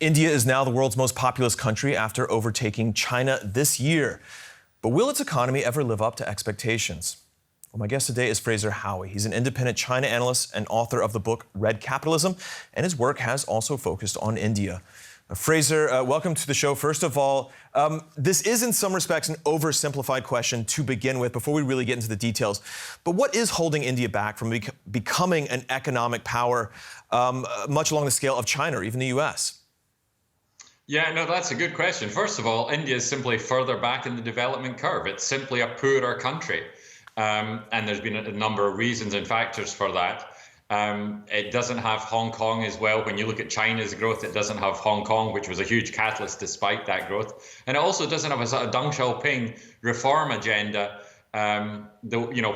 India is now the world's most populous country after overtaking China this year. But will its economy ever live up to expectations? Well, my guest today is Fraser Howey. He's an independent China analyst and author of the book Red Capitalism, and his work has also focused on India. Fraser, welcome to the show. First of all, this is in some respects an oversimplified question to begin with before we really get into the details. But what is holding India back from becoming an economic power much along the scale of China or even the US? Yeah, no, that's a good question. First of all, India is simply further back in the development curve. It's simply a poorer country. And there's been a number of reasons and factors for that. It doesn't have Hong Kong as well. When you look at China's growth, it doesn't have Hong Kong, which was a huge catalyst despite that growth. And it also doesn't have a sort of Deng Xiaoping reform agenda,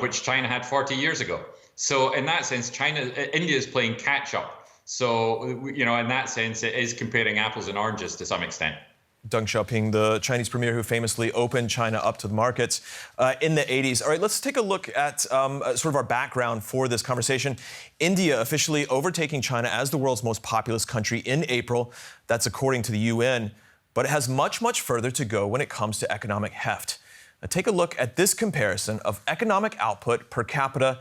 which China had 40 years ago. So in that sense, India is playing catch up. So, in that sense, it is comparing apples and oranges to some extent. Deng Xiaoping, the Chinese premier who famously opened China up to the markets in the 80s. All right, let's take a look at sort of our background for this conversation. India officially overtaking China as the world's most populous country in April. That's according to the UN. But it has much, much further to go when it comes to economic heft. Now, take a look at this comparison of economic output per capita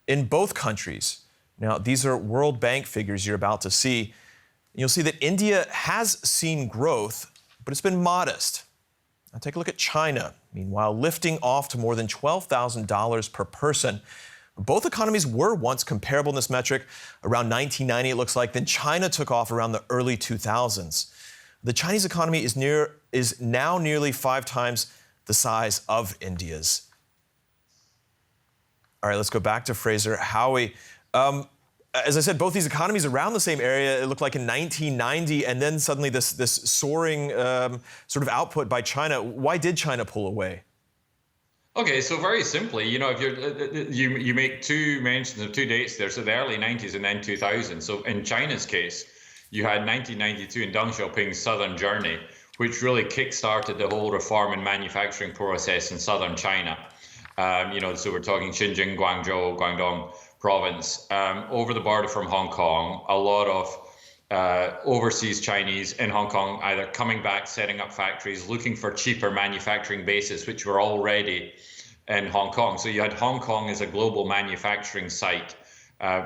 in both countries. Now, these are World Bank figures you're about to see. You'll see that India has seen growth, but it's been modest. Now take a look at China, meanwhile, lifting off to more than $12,000 per person. Both economies were once comparable in this metric, around 1990 it looks like, then China took off around the early 2000s. The Chinese economy is now nearly 5 times the size of India's. All right, let's go back to Fraser Howey. As I said, both these economies around the same area, it looked like in 1990, and then suddenly this soaring sort of output by China. Why did China pull away? Okay, so very simply, if you make two mentions of two dates there, so the early 90s and then 2000. So in China's case, you had 1992 and Deng Xiaoping's Southern Journey, which really kick-started the whole reform and manufacturing process in southern China. So we're talking Xinjiang, Guangzhou, Guangdong province, over the border from Hong Kong. A lot of overseas Chinese in Hong Kong either coming back, setting up factories, looking for cheaper manufacturing bases, which were already in Hong Kong. So you had Hong Kong as a global manufacturing site.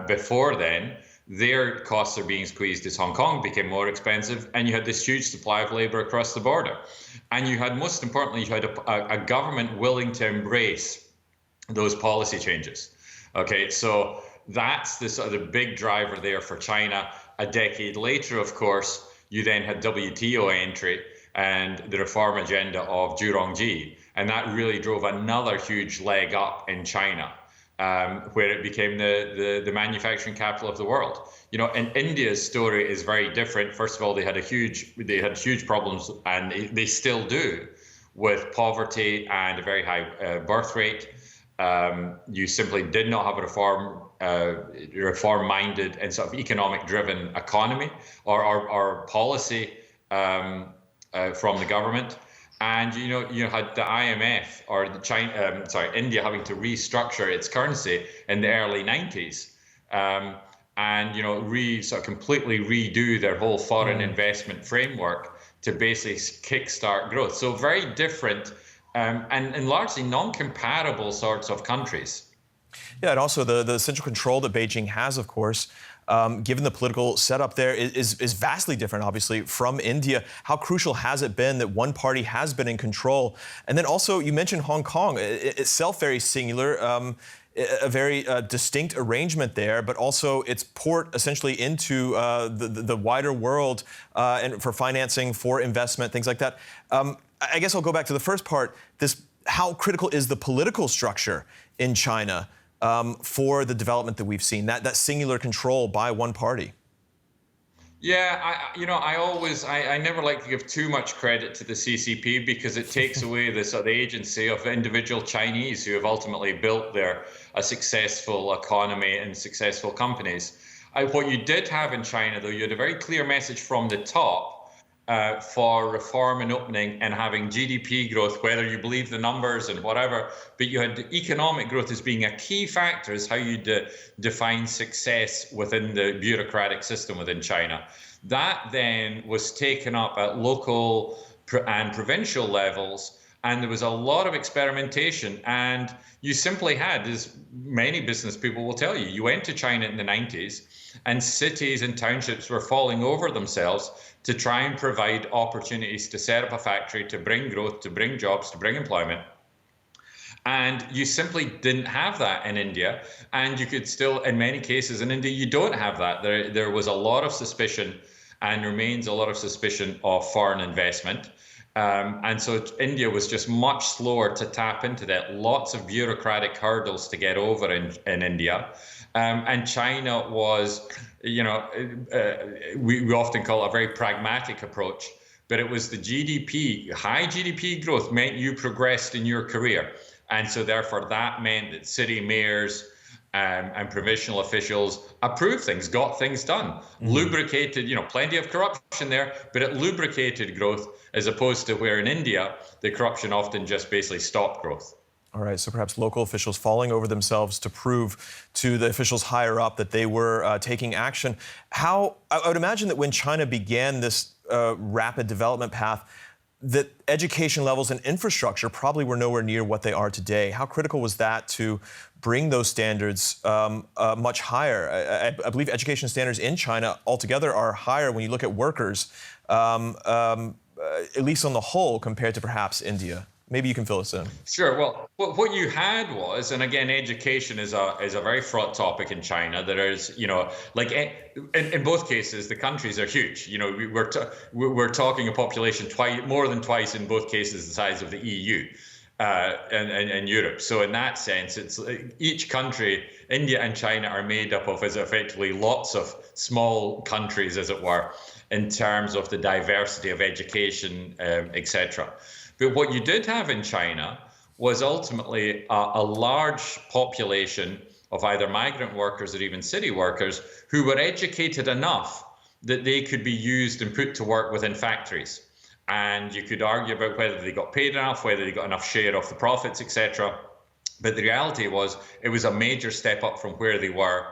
Before then, their costs are being squeezed as Hong Kong became more expensive, and you had this huge supply of labor across the border. And you had, most importantly, you had a government willing to embrace those policy changes. Okay, so that's the sort of the big driver there for China. A decade later, of course, you then had WTO entry and the reform agenda of Zhurongji, and that really drove another huge leg up in China, where it became the manufacturing capital of the world. And India's story is very different. First of all, they had huge problems, and they still do, with poverty and a very high birth rate. You simply did not have a reform-minded and sort of economic-driven economy or policy from the government. And you had the IMF or India having to restructure its currency in the early 90s, and completely redo their whole foreign investment framework to basically kickstart growth. So very different. And largely non-comparable sorts of countries. Yeah, and also the central control that Beijing has, of course, given the political setup there, is vastly different, obviously, from India. How crucial has it been that one party has been in control? And then also, you mentioned Hong Kong, itself very singular, a very distinct arrangement there, but also its port essentially into the wider world and for financing, for investment, things like that. I guess I'll go back to the first part. How critical is the political structure in China for the development that we've seen, that singular control by one party? Yeah, I never like to give too much credit to the CCP because it takes away the agency of individual Chinese who have ultimately built a successful economy and successful companies. What you did have in China, though, you had a very clear message from the top for reform and opening and having GDP growth, whether you believe the numbers and whatever, but you had economic growth as being a key factor, is how you define success within the bureaucratic system within China. That then was taken up at local and provincial levels, and there was a lot of experimentation. And you simply had, as many business people will tell you, you went to China in the 90s, and cities and townships were falling over themselves to try and provide opportunities to set up a factory, to bring growth, to bring jobs, to bring employment. And you simply didn't have that in India. And you could still, in many cases in India, you don't have that. There was a lot of suspicion, and remains a lot of suspicion, of foreign investment. And so India was just much slower to tap into that. Lots of bureaucratic hurdles to get over in India. And China was, we often call it a very pragmatic approach, but it was the GDP. High GDP growth meant you progressed in your career. And so therefore that meant that city mayors and provincial officials approved things, got things done, lubricated, plenty of corruption there, but it lubricated growth, as opposed to where in India, the corruption often just basically stopped growth. All right, so perhaps local officials falling over themselves to prove to the officials higher up that they were taking action. I would imagine that when China began this rapid development path, that education levels and infrastructure probably were nowhere near what they are today. How critical was that to bring those standards much higher? I believe education standards in China altogether are higher when you look at workers, at least on the whole, compared to perhaps India. Maybe you can fill us in. Sure. Well, what you had was, and again, education is a very fraught topic in China. There is, like in both cases, the countries are huge. We're talking a population more than twice in both cases the size of the EU and Europe. So in that sense, it's each country, India and China, are made up of, as effectively, lots of small countries, as it were, in terms of the diversity of education, etc. But what you did have in China was ultimately a large population of either migrant workers or even city workers who were educated enough that they could be used and put to work within factories. And you could argue about whether they got paid enough, whether they got enough share of the profits, etc. But the reality was, it was a major step up from where they were.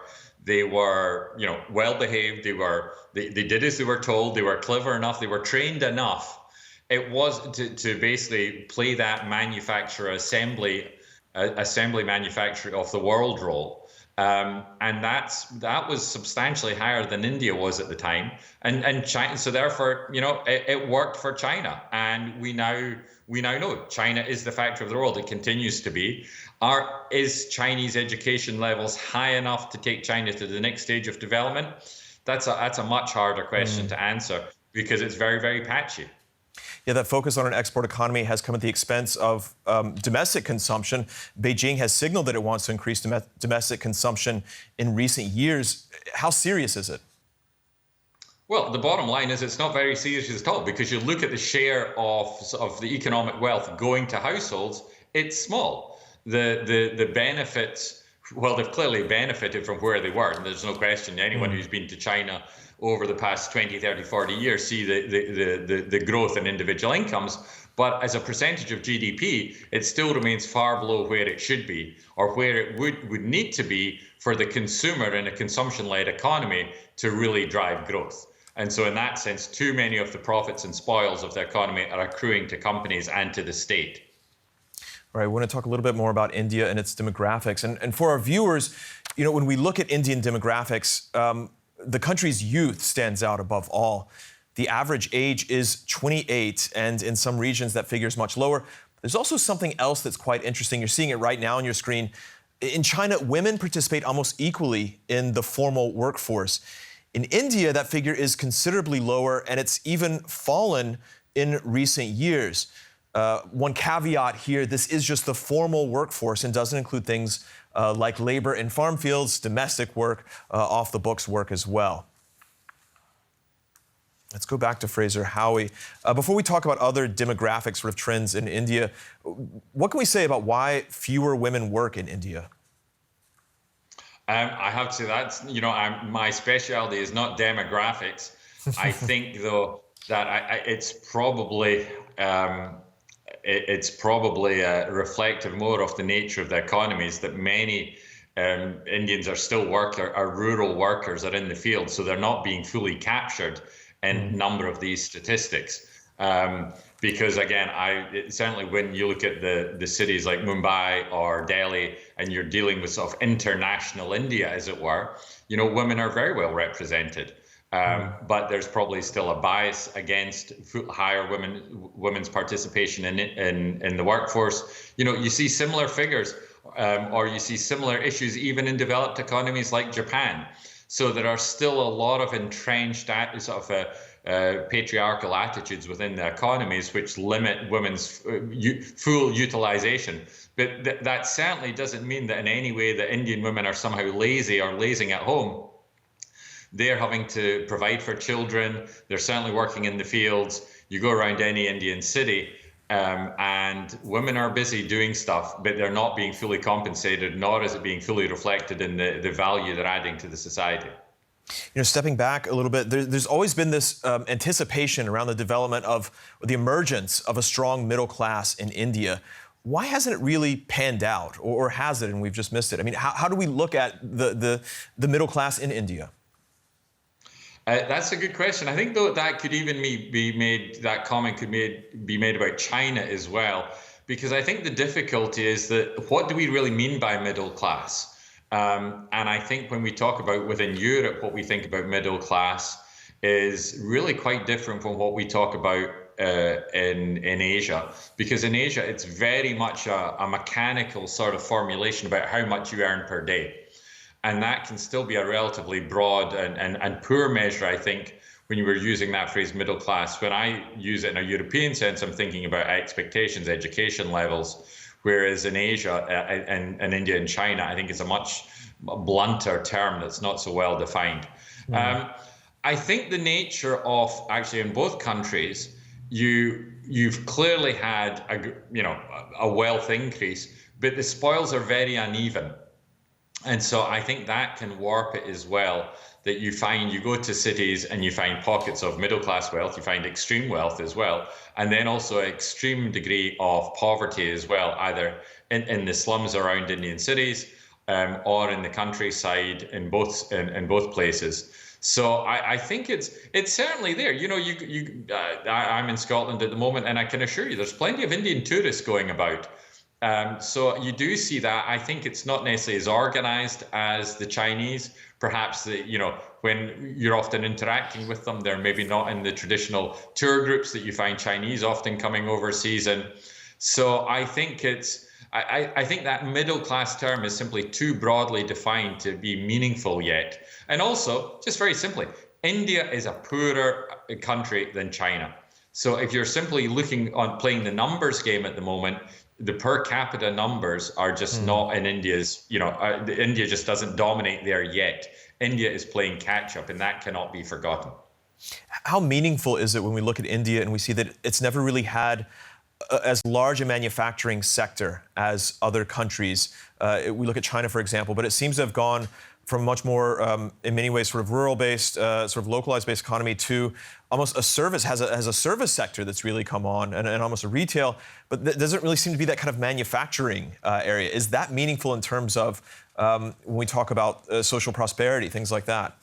They were, well behaved. They did as they were told. They were clever enough. They were trained enough. It was to basically play that manufacturer assembly manufacturer of the world role, and that was substantially higher than India was at the time, and China. So therefore, it worked for China, and we now know China is the factory of the world. It continues to be. Is Chinese education levels high enough to take China to the next stage of development? That's a much harder question to answer, because it's very, very patchy. Yeah, that focus on an export economy has come at the expense of domestic consumption. Beijing has signaled that it wants to increase domestic consumption in recent years. How serious is it? Well, the bottom line is it's not very serious at all, because you look at the share of the economic wealth going to households, it's small. The benefits, well, they've clearly benefited from where they were, and there's no question. Anyone who's been to China over the past 20, 30, 40 years see the growth in individual incomes. But as a percentage of GDP, it still remains far below where it should be, or where it would need to be for the consumer in a consumption-led economy to really drive growth. And so in that sense, too many of the profits and spoils of the economy are accruing to companies and to the state. All right, we want to talk a little bit more about India and its demographics. And for our viewers, when we look at Indian demographics, the country's youth stands out above all. The average age is 28, and in some regions that figure is much lower. There's also something else that's quite interesting. You're seeing it right now on your screen. In China, women participate almost equally in the formal workforce. In India, that figure is considerably lower, and it's even fallen in recent years. One caveat here, this is just the formal workforce and doesn't include things like labor in farm fields, domestic work, off-the-books work as well. Let's go back to Fraser Howey. Before we talk about other demographic sort of trends in India, what can we say about why fewer women work in India? I have to say that, my specialty is not demographics. I think, though, that it's probably reflective more of the nature of the economies that many Indians are still are rural workers, are in the field, so they're not being fully captured in number of these statistics. Because again, certainly when you look at the cities like Mumbai or Delhi, and you're dealing with sort of international India, as it were, women are very well represented. But there's probably still a bias against higher women's participation in the workforce. You see similar figures, or you see similar issues even in developed economies like Japan. So there are still a lot of entrenched sort of patriarchal attitudes within the economies which limit women's full utilization. But that certainly doesn't mean that in any way that Indian women are somehow lazy or lazing at home. They're having to provide for children. They're certainly working in the fields. You go around any Indian city, and women are busy doing stuff, but they're not being fully compensated, nor is it being fully reflected in the value they're adding to the society. Stepping back a little bit, there's always been this anticipation around the development of the emergence of a strong middle class in India. Why hasn't it really panned out, or has it, and we've just missed it? I mean, how do we look at the middle class in India? That's a good question. I think, though, that could even be made, that comment could be made about China as well, because I think the difficulty is that what do we really mean by middle class? And I think when we talk about within Europe, what we think about middle class is really quite different from what we talk about in Asia, because in Asia, it's very much a mechanical sort of formulation about how much you earn per day. And that can still be a relatively broad and poor measure, I think, when you were using that phrase middle class. When I use it in a European sense, I'm thinking about expectations, education levels, whereas in Asia and India and China, I think it's a much blunter term that's not so well defined. I think the nature of, actually, in both countries, you've clearly had a wealth increase, but the spoils are very uneven. And so I think that can warp it as well, that you go to cities and you find pockets of middle class wealth, you find extreme wealth as well, and then also an extreme degree of poverty as well, either in the slums around Indian cities or in the countryside, in both places. So I think it's certainly there. I'm in Scotland at the moment, and I can assure you there's plenty of Indian tourists going about. So you do see that. I think it's not necessarily as organized as the Chinese. Perhaps when you're often interacting with them, they're maybe not in the traditional tour groups that you find Chinese often coming overseas in. So I think I think that middle class term is simply too broadly defined to be meaningful yet. And also, just very simply, India is a poorer country than China. So if you're simply looking on playing the numbers game at the moment, the per capita numbers are just not in India's, India just doesn't dominate there yet. India is playing catch up, and that cannot be forgotten. How meaningful is it when we look at India and we see that it's never really had as large a manufacturing sector as other countries? We look at China, for example, but it seems to have gone from much more, in many ways, sort of rural-based, sort of localized-based economy to almost a service, has a service sector that's really come on, and almost a retail, but there doesn't really seem to be that kind of manufacturing area. Is that meaningful in terms of when we talk about social prosperity, things like that?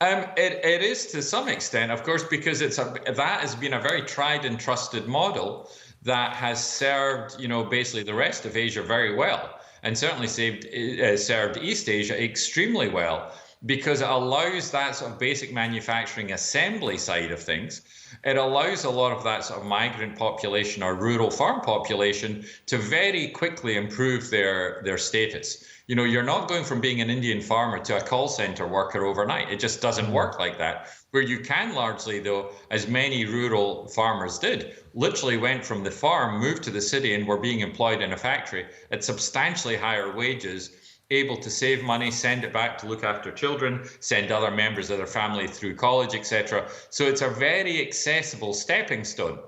It is to some extent, of course, because that has been a very tried and trusted model that has served, basically the rest of Asia very well. And certainly served East Asia extremely well, because it allows that sort of basic manufacturing assembly side of things. It allows a lot of that sort of migrant population or rural farm population to very quickly improve their status. You're not going from being an Indian farmer to a call center worker overnight. It just doesn't work like that. Where you can largely, though, as many rural farmers did, literally went from the farm, moved to the city, and were being employed in a factory at substantially higher wages, able to save money, send it back to look after children, send other members of their family through college, etc. So it's a very accessible stepping stone.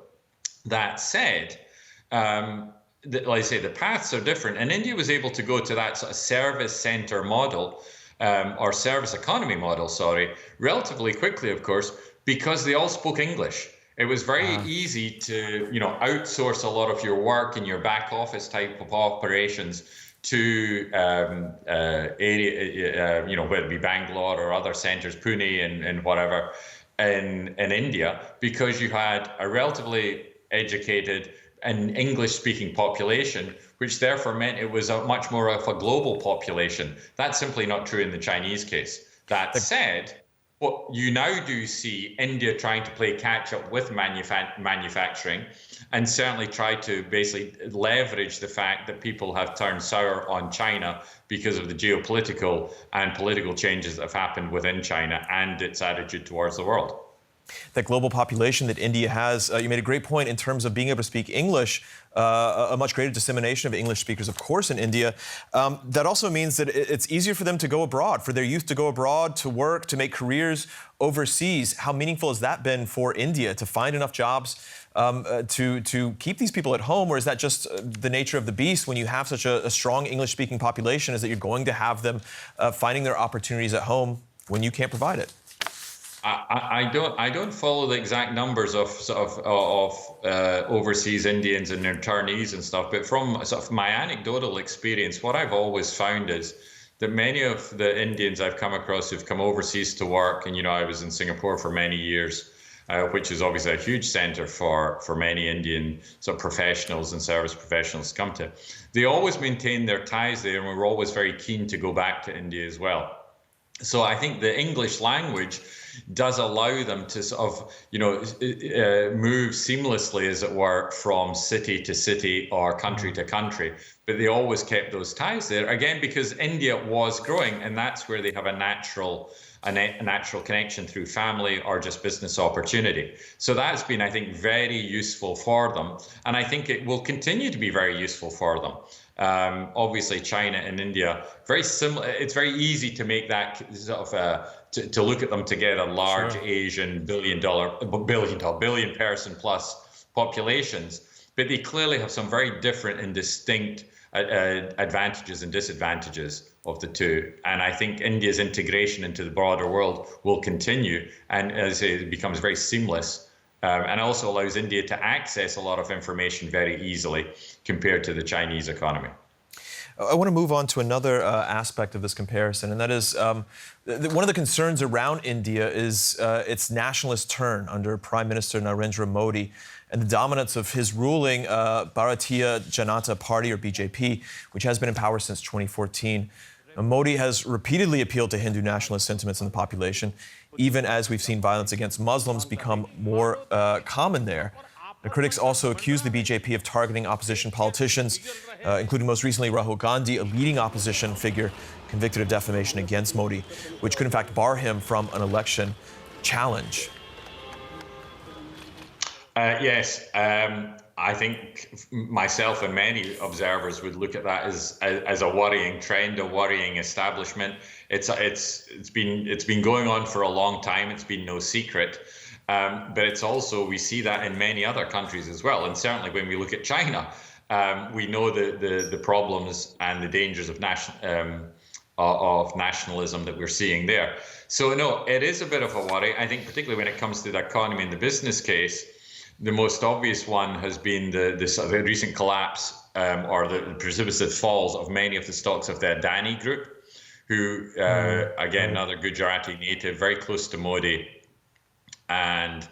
That said, like I say, the paths are different, and India was able to go to that sort of service center model, or service economy model, relatively quickly, of course, because they all spoke English. It was very easy to, outsource a lot of your work and your back office type of operations to area, whether it be Bangalore or other centres, Pune and whatever, in India, because you had a relatively educated and English-speaking population, which therefore meant it was a much more of a global population. That's simply not true in the Chinese case. That said, what you now do see India trying to play catch up with manufacturing, and certainly try to basically leverage the fact that people have turned sour on China because of the geopolitical and political changes that have happened within China and its attitude towards the world. That global population that India has, you made a great point in terms of being able to speak English, a much greater dissemination of English speakers, of course, in India. That also means that it's easier for them to go abroad, for their youth to go abroad, to work, to make careers overseas. How meaningful has that been for India to find enough jobs to keep these people at home? Or is that just the nature of the beast when you have such a strong English-speaking population, is that you're going to have them finding their opportunities at home when you can't provide it? I don't follow the exact numbers of overseas Indians and returnees and stuff, but from sort of my anecdotal experience, what I've always found is that many of the Indians I've come across who've come overseas to work, and I was in Singapore for many years, which is obviously a huge centre for many Indian sort of professionals and service professionals to come to. They always maintain their ties there, and we're always very keen to go back to India as well. So I think the English language does allow them to sort of, move seamlessly, as it were, from city to city or country to country. But they always kept those ties there, again, because India was growing, and that's where they have a natural connection through family or just business opportunity. So that's been, I think, very useful for them. And I think it will continue to be very useful for them. Obviously, China and India, very similar. It's very easy to make that sort of to look at them together, large Sure. Asian billion person plus populations, but they clearly have some very different and distinct advantages and disadvantages of the two. And I think India's integration into the broader world will continue, and as it becomes very seamless. And also allows India to access a lot of information very easily compared to the Chinese economy. I want to move on to another aspect of this comparison, and that is one of the concerns around India is its nationalist turn under Prime Minister Narendra Modi and the dominance of his ruling Bharatiya Janata Party, or BJP, which has been in power since 2014. Now, Modi has repeatedly appealed to Hindu nationalist sentiments in the population, even as we've seen violence against Muslims become more common there. The critics also accuse the BJP of targeting opposition politicians, including most recently Rahul Gandhi, a leading opposition figure convicted of defamation against Modi, which could in fact bar him from an election challenge. Yes, I think myself and many observers would look at that as a worrying trend, a worrying establishment. It's been going on for a long time. It's been no secret. But it's also, we see that in many other countries as well. And certainly when we look at China, we know the problems and the dangers of nationalism that we're seeing there. So no, it is a bit of a worry. I think particularly when it comes to the economy and the business case, the most obvious one has been the recent collapse or the precipitous falls of many of the stocks of the Adani Group, who, again, another Gujarati native, very close to Modi. And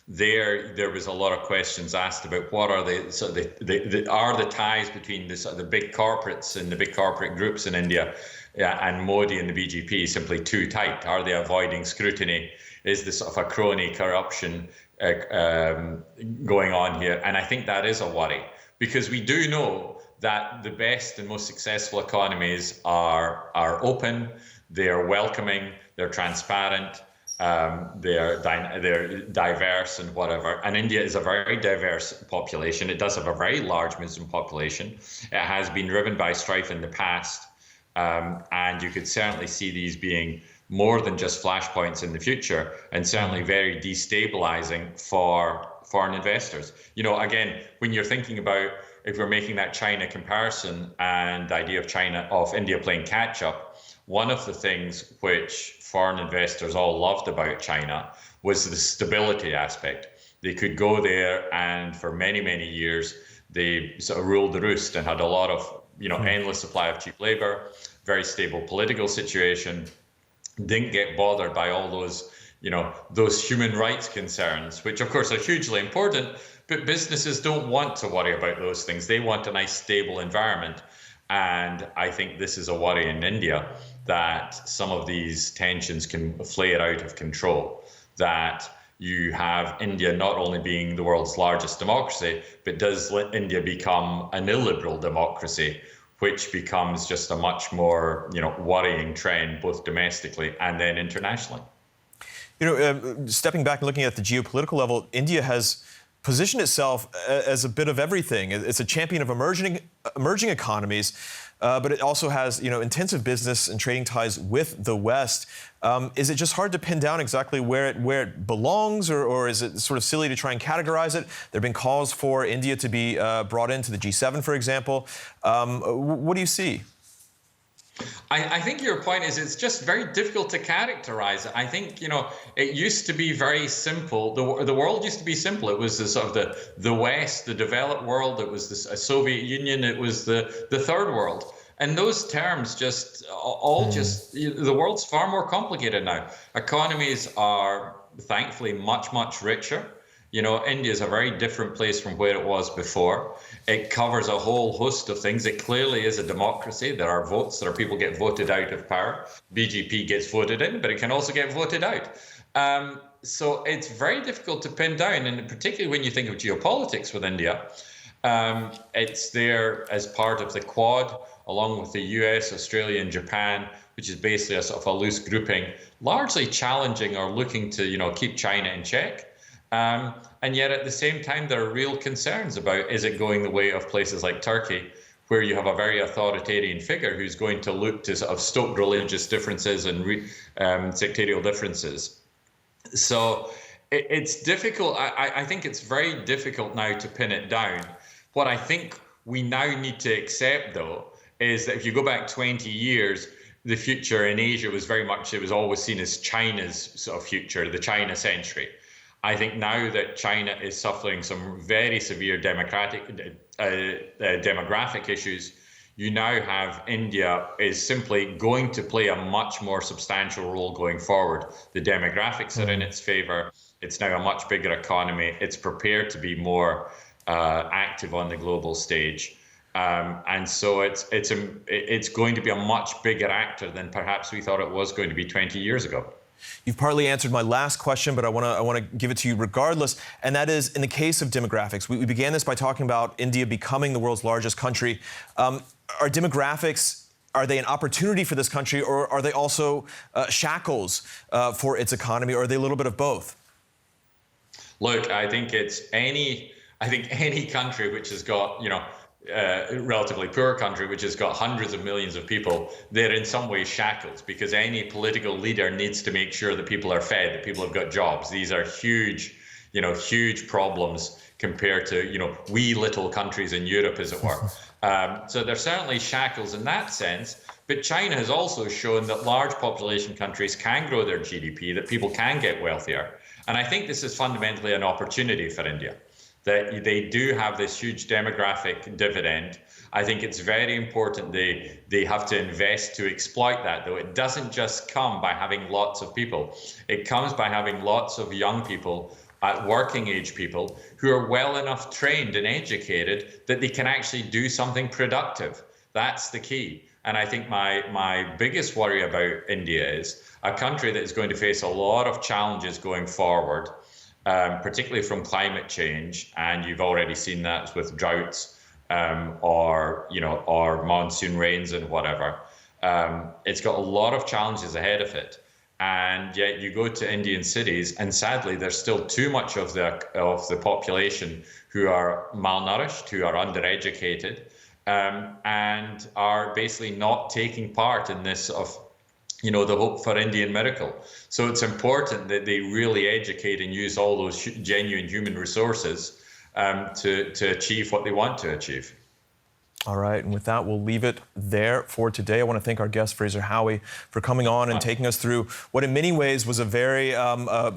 there was a lot of questions asked about what are the ties between the big corporates and the big corporate groups in India and Modi and the BJP simply too tight? Are they avoiding scrutiny? Is this sort of a crony corruption going on here? And I think that is a worry, because we do know that the best and most successful economies are open, they are welcoming, they're transparent, they're diverse and whatever. And India is a very diverse population. It does have a very large Muslim population. It has been riven by strife in the past, and you could certainly see these being more than just flashpoints in the future, and certainly very destabilizing for foreign investors. Again, when you're thinking about, if we're making that China comparison and the idea of India playing catch up, one of the things which foreign investors all loved about China was the stability aspect. They could go there, and for many, many years, they sort of ruled the roost and had a lot of, endless supply of cheap labor, very stable political situation, didn't get bothered by all those, those human rights concerns, which of course are hugely important, but businesses don't want to worry about those things. They want a nice, stable environment. And I think this is a worry in India, that some of these tensions can flare out of control, that you have India not only being the world's largest democracy, but does India become an illiberal democracy, which becomes just a much more, worrying trend, both domestically and then internationally. Stepping back and looking at the geopolitical level, India has positioned itself as a bit of everything. It's a champion of emerging economies, but it also has, intensive business and trading ties with the West. Is it just hard to pin down exactly where it belongs, or is it sort of silly to try and categorize it? There have been calls for India to be brought into the G7, for example. What do you see? I think your point is it's just very difficult to characterize it. I think, it used to be very simple. The world used to be simple. It was the sort of the West, the developed world. It was the Soviet Union. It was the third world. And those terms the world's far more complicated now. Economies are thankfully much, much richer. India is a very different place from where it was before. It covers a whole host of things. It clearly is a democracy. There are votes. There are people get voted out of power. BJP gets voted in, but it can also get voted out. So it's very difficult to pin down, and particularly when you think of geopolitics with India, it's there as part of the Quad, along with the US, Australia, and Japan, which is basically a sort of a loose grouping, largely challenging or looking to, keep China in check. And yet at the same time, there are real concerns about, is it going the way of places like Turkey, where you have a very authoritarian figure who's going to look to sort of stoke religious differences and sectarial differences. So it's difficult. I think it's very difficult now to pin it down. What I think we now need to accept, though, is that if you go back 20 years, the future in Asia was very much, it was always seen as China's sort of future, the China century. I think now that China is suffering some very severe demographic issues, you now have India is simply going to play a much more substantial role going forward. The demographics are in its favor. It's now a much bigger economy. It's prepared to be more active on the global stage. And so it's going to be a much bigger actor than perhaps we thought it was going to be 20 years ago. You've partly answered my last question, but I want to give it to you regardless, and that is in the case of demographics. We began this by talking about India becoming the world's largest country. Are demographics, are they an opportunity for this country, or are they also shackles for its economy, or are they a little bit of both? Look, I think any country which has got, relatively poor country which has got hundreds of millions of people, they're in some way shackled, because any political leader needs to make sure that people are fed, that people have got jobs. These are huge problems compared to, wee little countries in Europe, as it were. So they're certainly shackles in that sense. But China has also shown that large population countries can grow their GDP, that people can get wealthier. And I think this is fundamentally an opportunity for India, that they do have this huge demographic dividend. I think it's very important they have to invest to exploit that, though. It doesn't just come by having lots of people. It comes by having lots of young people, working age people, who are well enough trained and educated that they can actually do something productive. That's the key. And I think my biggest worry about India is a country that is going to face a lot of challenges going forward, particularly from climate change, and you've already seen that with droughts or monsoon rains and whatever. It's got a lot of challenges ahead of it, and yet you go to Indian cities, and sadly, there's still too much of the population who are malnourished, who are undereducated, and are basically not taking part in this the hope for Indian miracle. So it's important that they really educate and use all those genuine human resources to achieve what they want to achieve. All right, and with that, we'll leave it there for today. I want to thank our guest, Fraser Howey, for coming on and taking us through what in many ways was a very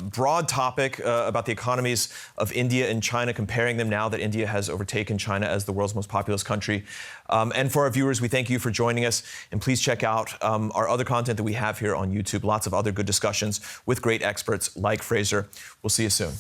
broad topic about the economies of India and China, comparing them now that India has overtaken China as the world's most populous country. And for our viewers, we thank you for joining us. And please check out our other content that we have here on YouTube. Lots of other good discussions with great experts like Fraser. We'll see you soon.